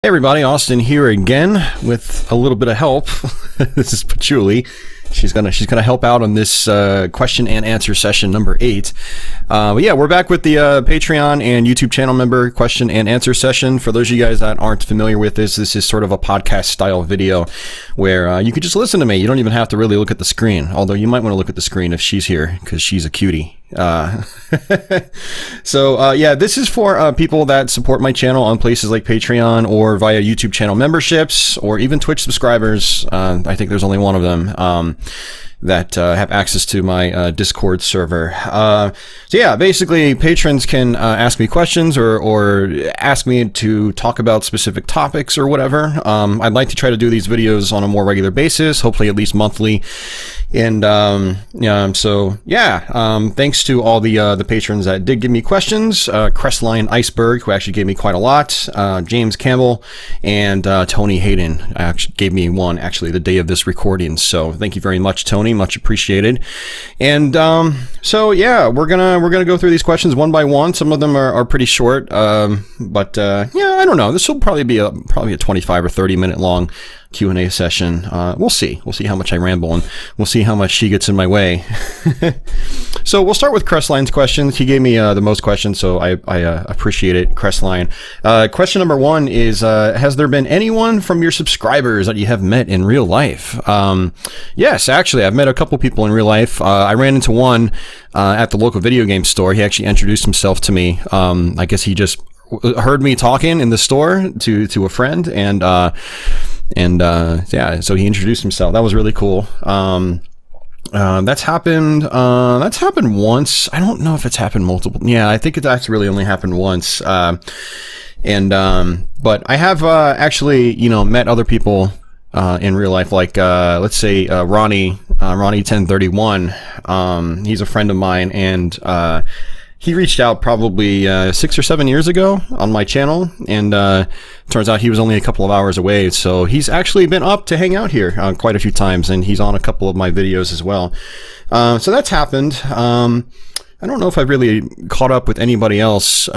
Hey everybody, Austin here again with a little bit of help. This is Patchouli. She's gonna help out on this question and answer session number 8. But yeah, we're back with the Patreon and YouTube channel member question and answer session. For those of you guys that aren't familiar with this is sort of a podcast style video where you can just listen to me. You don't even have to really look at the screen, although you might want to look at the screen if she's here because she's a cutie. So yeah, this is for people that support my channel on places like Patreon or via YouTube channel memberships or even Twitch subscribers. I think there's only one of them that have access to my Discord server. So yeah, basically patrons can ask me questions or ask me to talk about specific topics or whatever. I'd like to try to do these videos on a more regular basis, hopefully at least monthly. And so yeah, thanks to all the patrons that did give me questions. Crestline Iceberg, who actually gave me quite a lot. James Campbell and Tony Hayden actually gave me one actually the day of this recording. So thank you very much, Tony. Much appreciated. And so yeah, we're gonna go through these questions one by one. Some of them are pretty short, but yeah, I don't know. This will probably be a 25 or 30 minute long Q&A session. We'll see how much I ramble, and we'll see how much she gets in my way. So we'll start with Crestline's questions. He gave me the most questions, so I appreciate it, Crestline. Question number 1 is, has there been anyone from your subscribers that you have met in real life? Yes, actually, I've met a couple people in real life. I ran into one at the local video game store. He actually introduced himself to me. I guess he just heard me talking in the store to a friend, and yeah, so he introduced himself. That was really cool. That's happened once. I don't know if it's happened multiple. Yeah, I think it's actually really only happened once. But I have actually, met other people in real life, like let's say Ronnie 1031. He's a friend of mine, and he reached out probably 6 or 7 years ago on my channel, and turns out he was only a couple of hours away. So he's actually been up to hang out here quite a few times, and he's on a couple of my videos as well. So that's happened. I don't know if I've really caught up with anybody else.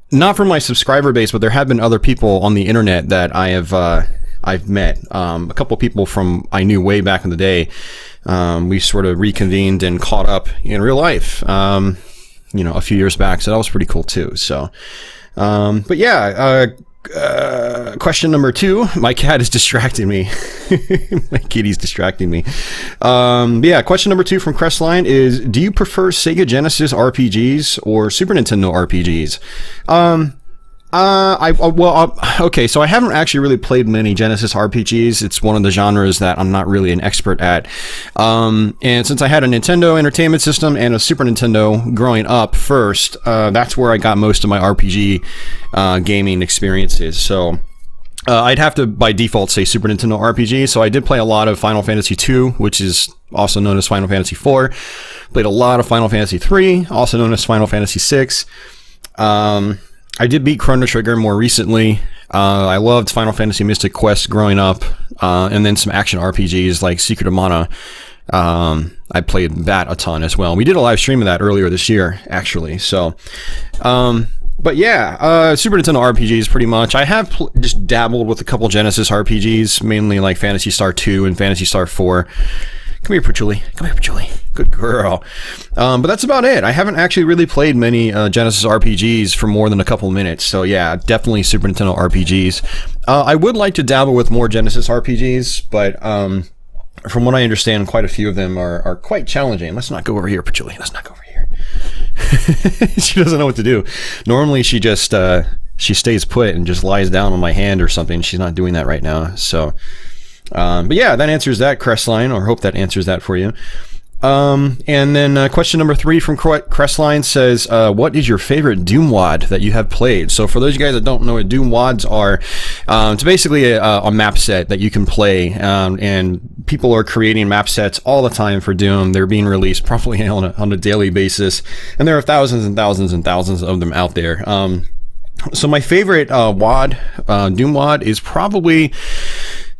Not from my subscriber base, but there have been other people on the internet that I've met. A couple of people from I knew way back in the day. We sort of reconvened and caught up in real life. A few years back, so that was pretty cool too. So, but yeah, question number 2, my cat is distracting me. My kitty's distracting me. Yeah, question number 2 from Crestline is, do you prefer Sega Genesis RPGs or Super Nintendo RPGs? Okay, so I haven't actually really played many Genesis RPGs. It's one of the genres that I'm not really an expert at. And since I had a Nintendo Entertainment System and a Super Nintendo growing up first, that's where I got most of my RPG gaming experiences. So I'd have to, by default, say Super Nintendo RPG. So I did play a lot of Final Fantasy II, which is also known as Final Fantasy IV. Played a lot of Final Fantasy III, also known as Final Fantasy VI. I did beat Chrono Trigger more recently. I loved Final Fantasy Mystic Quest growing up, and then some action RPGs like Secret of Mana. I played that a ton as well. We did a live stream of that earlier this year, actually. So, but yeah, Super Nintendo RPGs pretty much. I have just dabbled with a couple Genesis RPGs, mainly like Phantasy Star 2 and Phantasy Star 4. Come here, Patchouli. Good girl. But that's about it. I haven't actually really played many Genesis RPGs for more than a couple minutes. So yeah, definitely Super Nintendo RPGs. I would like to dabble with more Genesis RPGs, but from what I understand, quite a few of them are quite challenging. Let's not go over here, Patchouli. Let's not go over here. She doesn't know what to do. Normally, she just she stays put and just lies down on my hand or something. She's not doing that right now. So. But yeah, that answers that, Crestline, or hope that answers that for you. And then question number 3 from Crestline says, what is your favorite Doom WAD that you have played? So for those of you guys that don't know what Doom WADs are, it's basically a map set that you can play, and people are creating map sets all the time for Doom. They're being released probably on a daily basis, and there are thousands and thousands and thousands of them out there. So my favorite WAD, Doom WAD, is probably...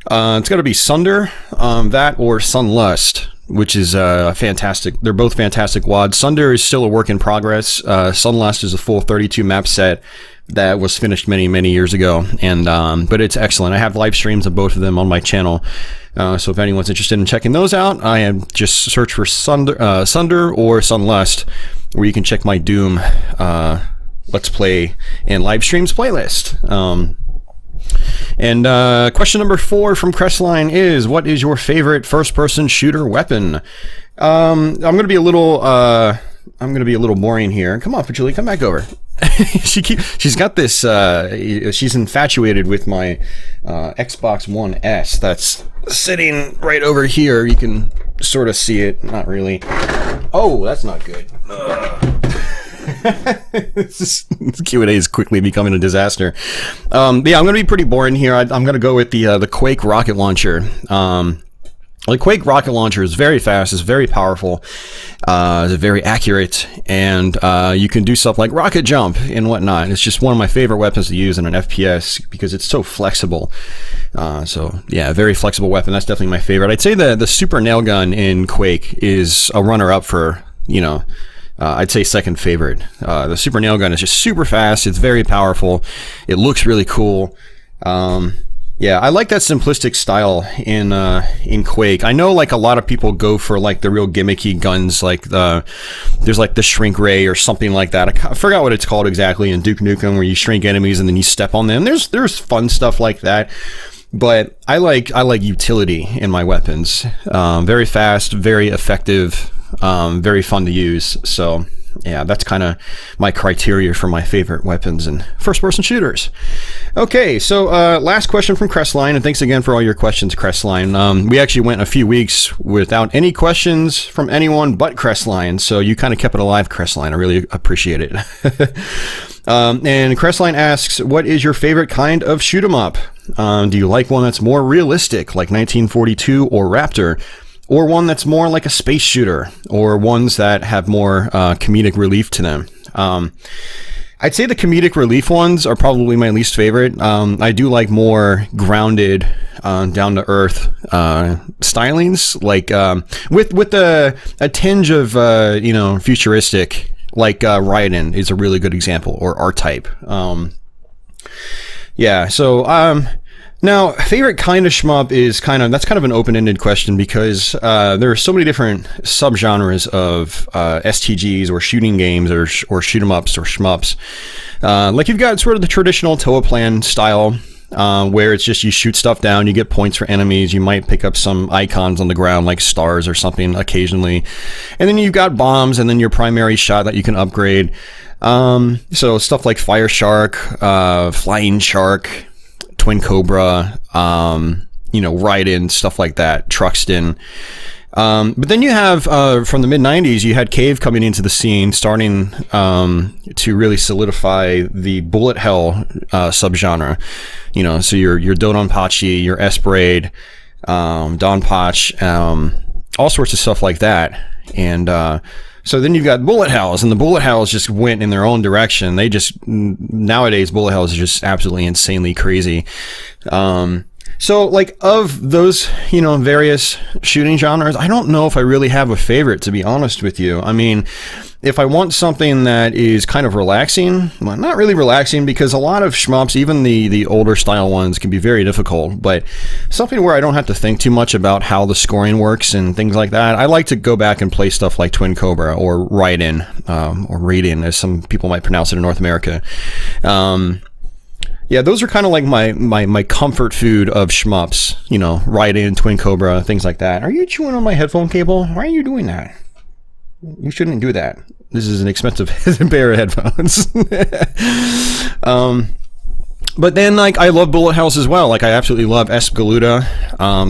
it's got to be Sunder, that or Sunlust, which is fantastic. They're both fantastic WADs. Sunder is still a work in progress. Sunlust is a full 32 map set that was finished many years ago, and but it's excellent. I have live streams of both of them on my channel, so if anyone's interested in checking those out, I am just search for Sunder or Sunlust, where you can check my Doom Let's Play and live streams playlist. And question number 4 from Crestline is, what is your favorite first-person shooter weapon? I'm gonna be a little boring here. Come on, Julie, come back over. She's got this. She's infatuated with my Xbox One S that's sitting right over here. You can sort of see it, not really. Oh, that's not good. This Q&A is quickly becoming a disaster. Yeah, I'm going to be pretty boring here. I'm going to go with the Quake rocket launcher. The Quake rocket launcher is very fast, it's very powerful, it's very accurate, and you can do stuff like rocket jump and whatnot. It's just one of my favorite weapons to use in an FPS because it's so flexible. So yeah, very flexible weapon. That's definitely my favorite. I'd say the super nail gun in Quake is a runner-up for, I'd say second favorite. The super nail gun is just super fast. It's very powerful. It looks really cool. Yeah, I like that simplistic style in Quake. I know like a lot of people go for like the real gimmicky guns, like there's like the shrink ray or something like that. I forgot what it's called exactly in Duke Nukem, where you shrink enemies and then you step on them. There's fun stuff like that. But I like utility in my weapons. Very fast, very effective, very fun to use. So yeah, that's kind of my criteria for my favorite weapons in first-person shooters. Okay, so last question from Crestline, and thanks again for all your questions, Crestline. We actually went a few weeks without any questions from anyone but Crestline, so you kind of kept it alive, Crestline. I really appreciate it. And Crestline asks, what is your favorite kind of shoot 'em up? Do you like one that's more realistic, like 1942 or Raptor? Or one that's more like a space shooter, or ones that have more comedic relief to them. I'd say the comedic relief ones are probably my least favorite. I do like more grounded, down-to-earth stylings, like with a tinge of futuristic, like Raiden is a really good example, or R-Type. Yeah, so now, favorite kind of shmup is that's kind of an open-ended question, because there are so many different subgenres of STGs or shooting games or shoot 'em ups or shmups. Like you've got sort of the traditional Toa Plan style, where it's just you shoot stuff down, you get points for enemies, you might pick up some icons on the ground like stars or something occasionally, and then you've got bombs and then your primary shot that you can upgrade. So stuff like Fire Shark, Flying Shark, Twin Cobra, Raiden, stuff like that, Truxton. But then you have, from the mid-90s, you had Cave coming into the scene, starting to really solidify the bullet hell subgenre. So your Dodonpachi, your S-Braid, Donpach, all sorts of stuff like that. And so then you've got bullet hells, and the bullet hells just went in their own direction. Nowadays, bullet hells is just absolutely insanely crazy. So like of those, various shooting genres, I don't know if I really have a favorite, to be honest with you. I mean, if I want something that is kind of relaxing, well, not really relaxing, because a lot of shmups, even the older style ones, can be very difficult, but something where I don't have to think too much about how the scoring works and things like that. I like to go back and play stuff like Twin Cobra or Raiden, or Raiden, as some people might pronounce it in North America. Yeah, those are kind of like my comfort food of shmups, Raiden, Twin Cobra, things like that. Are you chewing on my headphone cable? Why are you doing that? You shouldn't do that. This is an expensive pair of headphones. But then, like, I love bullet hells as well. Like, I absolutely love Esp Galuda.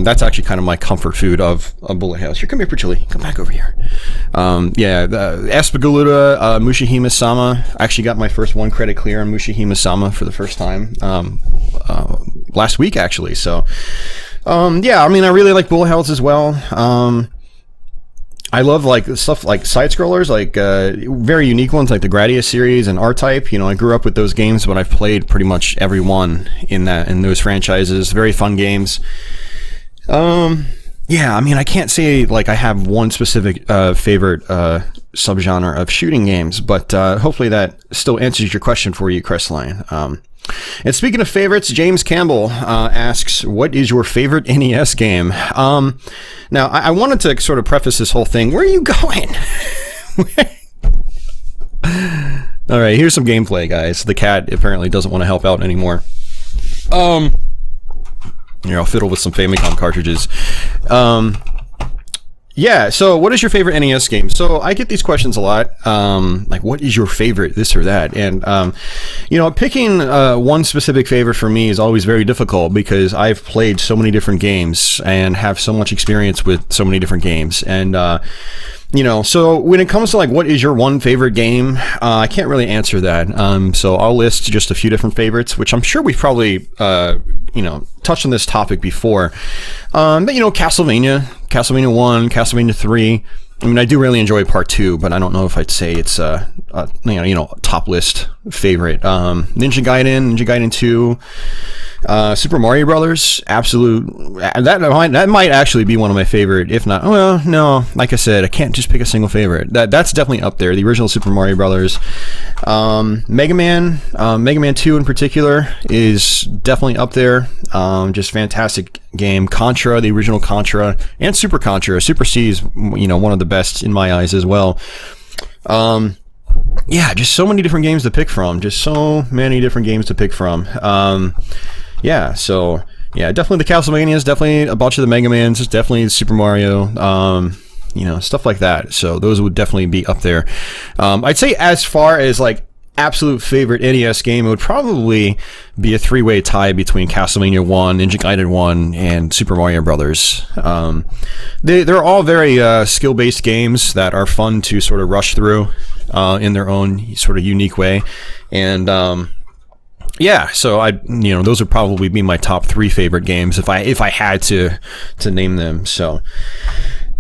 That's actually kind of my comfort food of bullet hells. Here, come here, Chili. Come back over here. Esp Galuda, Mushihime-sama. I actually got my first 1 credit clear on Mushihime-sama for the first time last week, actually. So, I really like bullet hells as well. I love like stuff like side scrollers, like very unique ones like the Gradius series and R-Type. I grew up with those games, but I've played pretty much every one in those franchises. Very fun games. I can't say like I have one specific favorite subgenre of shooting games, but hopefully that still answers your question for you, Crestline. And speaking of favorites, James Campbell asks, what is your favorite NES game? Now, I wanted to sort of preface this whole thing. Where are you going? All right, here's some gameplay, guys. The cat apparently doesn't want to help out anymore. Here, I'll fiddle with some Famicom cartridges. Yeah, so what is your favorite NES game? So I get these questions a lot, like what is your favorite this or that? And, picking one specific favorite for me is always very difficult because I've played so many different games and have so much experience with so many different games. And, so when it comes to like what is your one favorite game, I can't really answer that. So I'll list just a few different favorites, which I'm sure we've probably, touched on this topic before. But Castlevania 1, Castlevania 3. I mean, I do really enjoy Part 2, but I don't know if I'd say it's a top list favorite. Ninja Gaiden 2, Super Mario Brothers, that might actually be one of my favorite, if not, well, no, like I said, I can't just pick a single favorite. That's definitely up there. The original Super Mario Brothers. Mega Man 2 in particular is definitely up there. Just fantastic game. Contra, the original Contra, and Super Contra. Super C is, one of the best in my eyes as well. Just so many different games to pick from. Definitely the Castlevanias, definitely a bunch of the Mega Mans, definitely Super Mario, stuff like that. So those would definitely be up there. I'd say as far as like absolute favorite NES game, it would probably be a three-way tie between Castlevania 1, Ninja Gaiden 1, and Super Mario Brothers. They're all very skill-based games that are fun to sort of rush through in their own sort of unique way. And so those would probably be my top three favorite games if I had to name them. So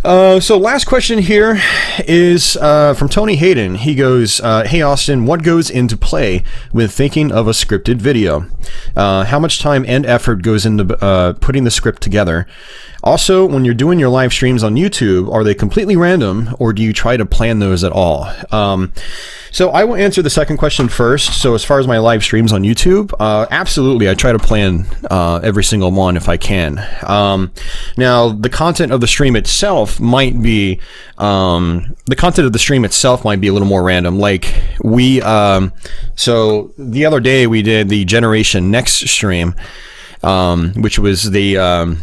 last question here is from Tony Hayden. He goes, hey Austin, what goes into play with thinking of a scripted video? How much time and effort goes into putting the script together? Also, when you're doing your live streams on YouTube, are they completely random, or do you try to plan those at all? So I will answer the second question first. So as far as my live streams on YouTube, absolutely, I try to plan every single one if I can. Now, the content of the stream itself might be a little more random. Like so the other day we did the Generation Next stream, which was the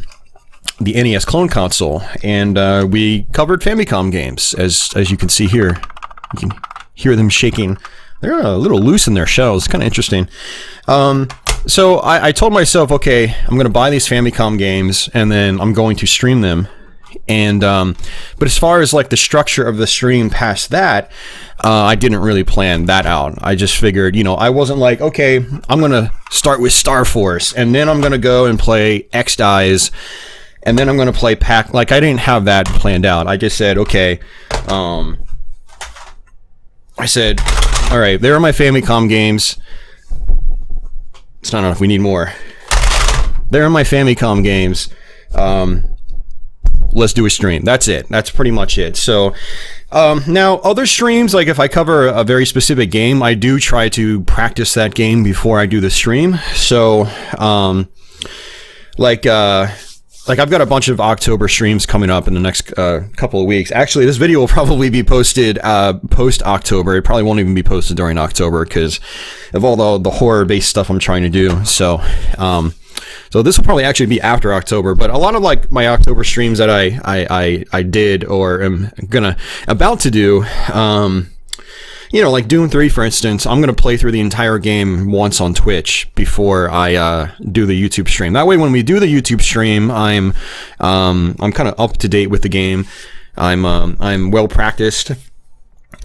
NES clone console, and we covered Famicom games, as you can see here. You can hear them shaking. They're a little loose in their shells. Kind of interesting. So I told myself, okay, I'm going to buy these Famicom games, and then I'm going to stream them. And but as far as like the structure of the stream past that, I didn't really plan that out. I just figured, I wasn't like, okay, I'm going to start with Star Force, and then I'm going to go and play X-Dies, and then I'm going to play Pac. Like, I didn't have that planned out. I just said, okay, I said, all right, there are my Famicom games. It's not enough. We need more. There are my Famicom games. Let's do a stream. That's it. That's pretty much it. So now other streams, like if I cover a very specific game, I do try to practice that game before I do the stream. So like I've got a bunch of October streams coming up in the next couple of weeks. Actually, this video will probably be posted post-October. It probably won't even be posted during October because of all the horror-based stuff I'm trying to do. So this will probably actually be after October. But a lot of like my October streams that I did or am about to do, like Doom 3, for instance, I'm going to play through the entire game once on Twitch before I do the YouTube stream. That way, when we do the YouTube stream, I'm kind of up to date with the game. I'm well practiced,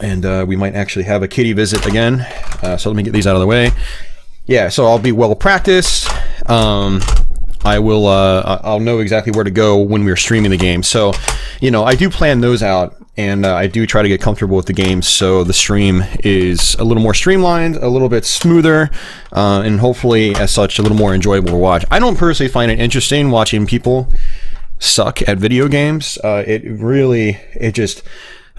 and we might actually have a kitty visit again. So let me get these out of the way. Yeah, so I'll be well practiced. I'll know exactly where to go when we're streaming the game. So, I do plan those out. And I do try to get comfortable with the game, so the stream is a little more streamlined, a little bit smoother, and hopefully, as such, a little more enjoyable to watch. I don't personally find it interesting watching people suck at video games.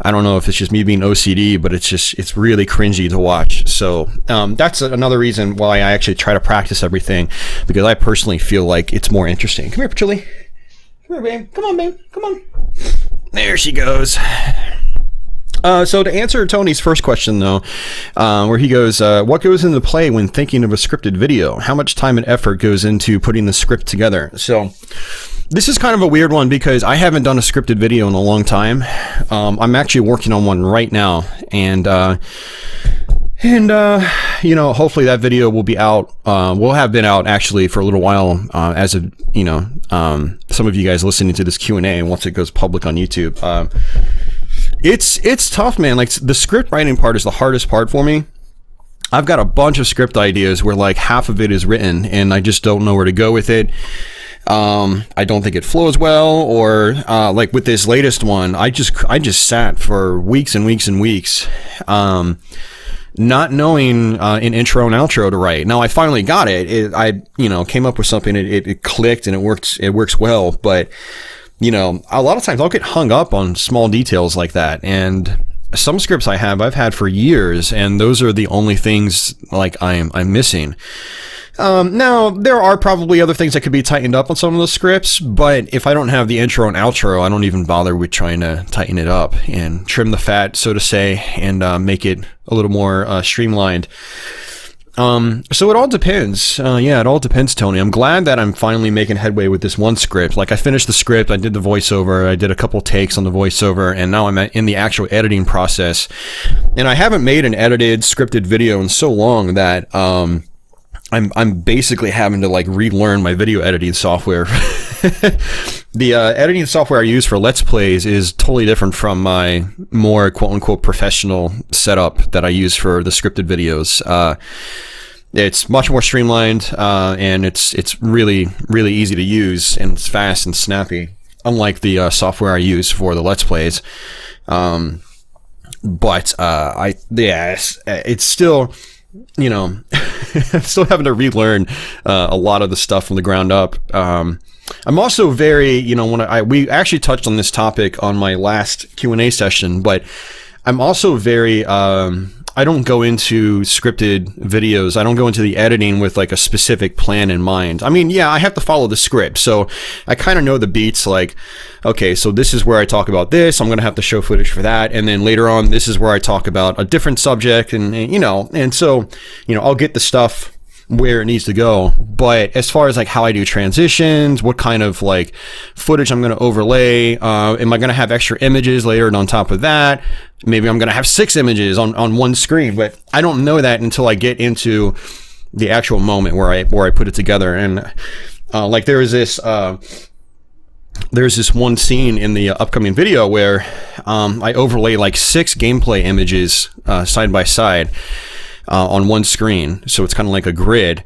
I don't know if it's just me being OCD, but it's really cringy to watch. So that's another reason why I actually try to practice everything, because I personally feel like it's more interesting. Come here, Patchouli. Come here, babe. Come on, babe. Come on. There she goes. So to answer Tony's first question, though, where he goes, what goes into play when thinking of a scripted video? How much time and effort goes into putting the script together? So this is kind of a weird one because I haven't done a scripted video in a long time. I'm actually working on one right now, and you know, hopefully that video will be out. Will have been out actually for a little while, as of, you know, some of you guys listening to this Q&A, and once it goes public on YouTube. It's tough, man. Like, the script writing part is the hardest part for me. I've got a bunch of script ideas where like half of it is written and I just don't know where to go with it. I don't think it flows well, or like with this latest one, I just sat for weeks and weeks and weeks, not knowing an intro and outro to write. Now I finally got it. I came up with something. It clicked and it works well. But you know, a lot of times I'll get hung up on small details like that. And some scripts I've had for years, and those are the only things like I'm missing. Now there are probably other things that could be tightened up on some of the scripts, but if I don't have the intro and outro, I don't even bother with trying to tighten it up and trim the fat, so to say, and make it a little more streamlined. So it all depends. Yeah, it all depends, Tony. I'm glad that I'm finally making headway with this one script. Like, I finished the script, I did the voiceover, I did a couple takes on the voiceover, and now I'm in the actual editing process. And I haven't made an edited scripted video in so long that I'm basically having to like relearn my video editing software. The editing software I use for Let's Plays is totally different from my more quote-unquote professional setup that I use for the scripted videos. It's much more streamlined, and it's really, really easy to use, and it's fast and snappy, unlike the software I use for the Let's Plays. But it's still, you know, I'm still having to relearn a lot of the stuff from the ground up. I'm also very, you know, we actually touched on this topic on my last Q&A session, but I'm also very, I don't go into scripted videos. I don't go into the editing with like a specific plan in mind. I mean, yeah, I have to follow the script. So I kind of know the beats, like, okay, so this is where I talk about this. I'm going to have to show footage for that. And then later on, this is where I talk about a different subject, and you know, and so, you know, I'll get the stuff where it needs to go. But as far as like how I do transitions, what kind of like footage I'm going to overlay, am I going to have extra images layered on top of that? Maybe I'm going to have 6 images on one screen, but I don't know that until I get into the actual moment where I put it together. And like there's this one scene in the upcoming video where I overlay like 6 gameplay images side by side on one screen, so it's kind of like a grid,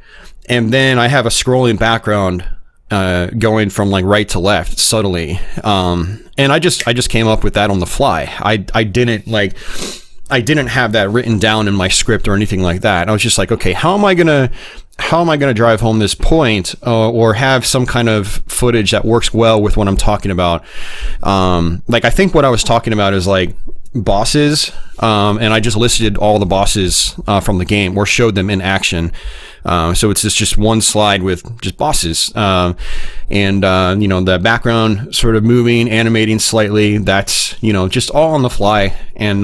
and then I have a scrolling background going from like right to left subtly, and I just came up with that on the fly. I didn't have that written down in my script or anything like that. I was just like, okay, how am I gonna drive home this point, or have some kind of footage that works well with what I'm talking about? Like, I think what I was talking about is like bosses, and I just listed all the bosses from the game, or showed them in action. So it's just one slide with just bosses, and you know, the background sort of moving, animating slightly. That's, you know, just all on the fly. And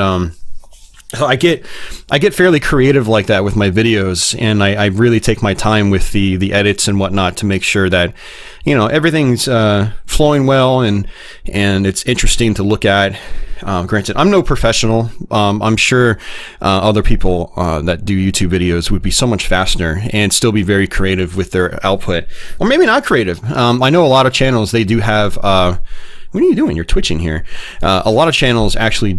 so I get fairly creative like that with my videos, and I really take my time with the edits and whatnot to make sure that, you know, everything's flowing well and it's interesting to look at. Granted, I'm no professional. I'm sure other people that do YouTube videos would be so much faster and still be very creative with their output, or maybe not creative. I know a lot of channels, they do have what are you doing? You're twitching here. A lot of channels actually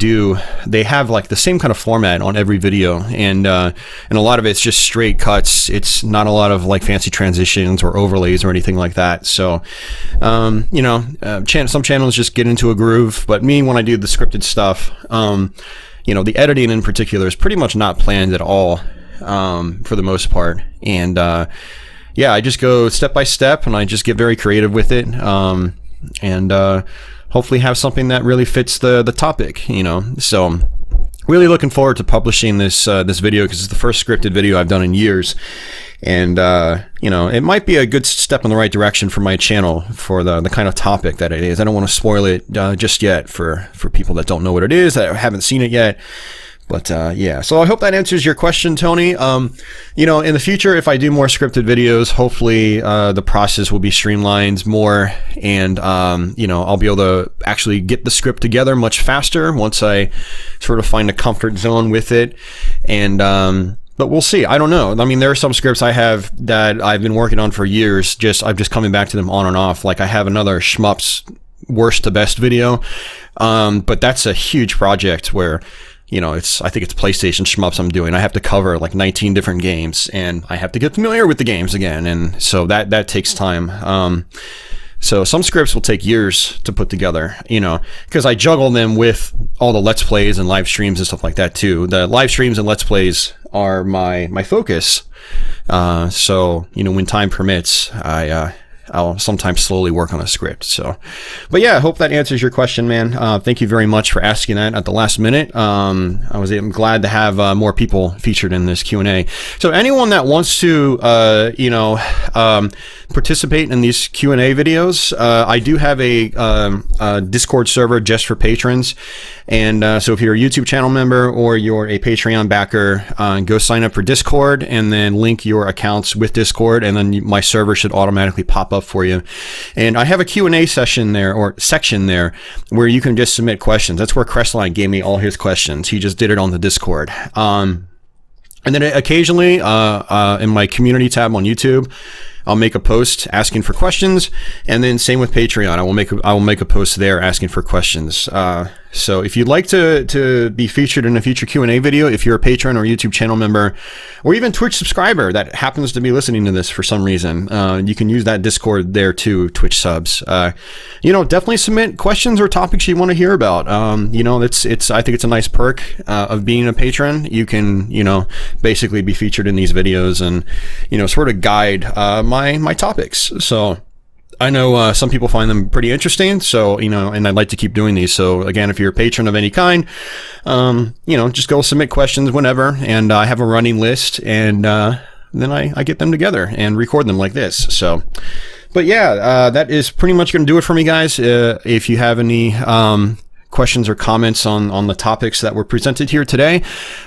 they have like the same kind of format on every video, and a lot of it's just straight cuts. It's not a lot of like fancy transitions or overlays or anything like that. So, you know, some channels just get into a groove, but me, when I do the scripted stuff, you know, the editing in particular is pretty much not planned at all, for the most part. And, yeah, I just go step by step, and I just get very creative with it. and hopefully have something that really fits the topic, you know. So really looking forward to publishing this this video, because it's the first scripted video I've done in years. And, you know, it might be a good step in the right direction for my channel for the kind of topic that it is. I don't want to spoil it just yet for people that don't know what it is, that haven't seen it yet. But, yeah, so I hope that answers your question, Tony. You know, in the future, if I do more scripted videos, hopefully the process will be streamlined more, and, you know, I'll be able to actually get the script together much faster once I sort of find a comfort zone with it. And, but we'll see. I don't know. I mean, there are some scripts I have that I've been working on for years. I'm just coming back to them on and off. Like I have another Shmups worst to best video. But that's a huge project where, you know, I think it's PlayStation Shmups I'm doing. I have to cover like 19 different games, and I have to get familiar with the games again. And so that takes time. So some scripts will take years to put together, you know, because I juggle them with all the Let's Plays and live streams and stuff like that too. The live streams and Let's Plays are my focus. So, you know, when time permits, I'll sometimes slowly work on a script. So, but yeah, I hope that answers your question, man. Thank you very much for asking that at the last minute. I'm glad to have more people featured in this Q&A. So anyone that wants to, you know, participate in these Q&A videos, I do have a Discord server just for patrons. And so if you're a YouTube channel member or you're a Patreon backer, go sign up for Discord and then link your accounts with Discord, and then my server should automatically pop up for you. And I have a Q&A session there, or section there, where you can just submit questions. That's where Crestline gave me all his questions. He just did it on the Discord. And then occasionally in my community tab on YouTube, I'll make a post asking for questions, and then same with Patreon. I will make a post there asking for questions. So if you'd like to be featured in a future Q&A video, if you're a patron or YouTube channel member, or even Twitch subscriber that happens to be listening to this for some reason, you can use that Discord there too, Twitch subs. You know, definitely submit questions or topics you want to hear about. You know, I think it's a nice perk of being a patron. You can, you know, basically be featured in these videos and, you know, sort of guide my topics. So I know some people find them pretty interesting, so, you know, and I'd like to keep doing these. So again, if you're a patron of any kind, you know, just go submit questions whenever, and I have a running list, and then I get them together and record them like this. So, but yeah, that is pretty much going to do it for me, guys. If you have any questions or comments on the topics that were presented here today,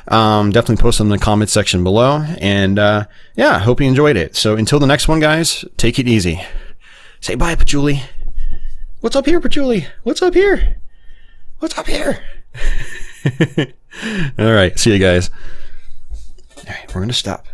definitely post them in the comment section below. And yeah, hope you enjoyed it. So until the next one, guys, take it easy. Say bye, Patchouli. What's up here, Patchouli? What's up here? What's up here? All right, see you guys. All right, we're going to stop.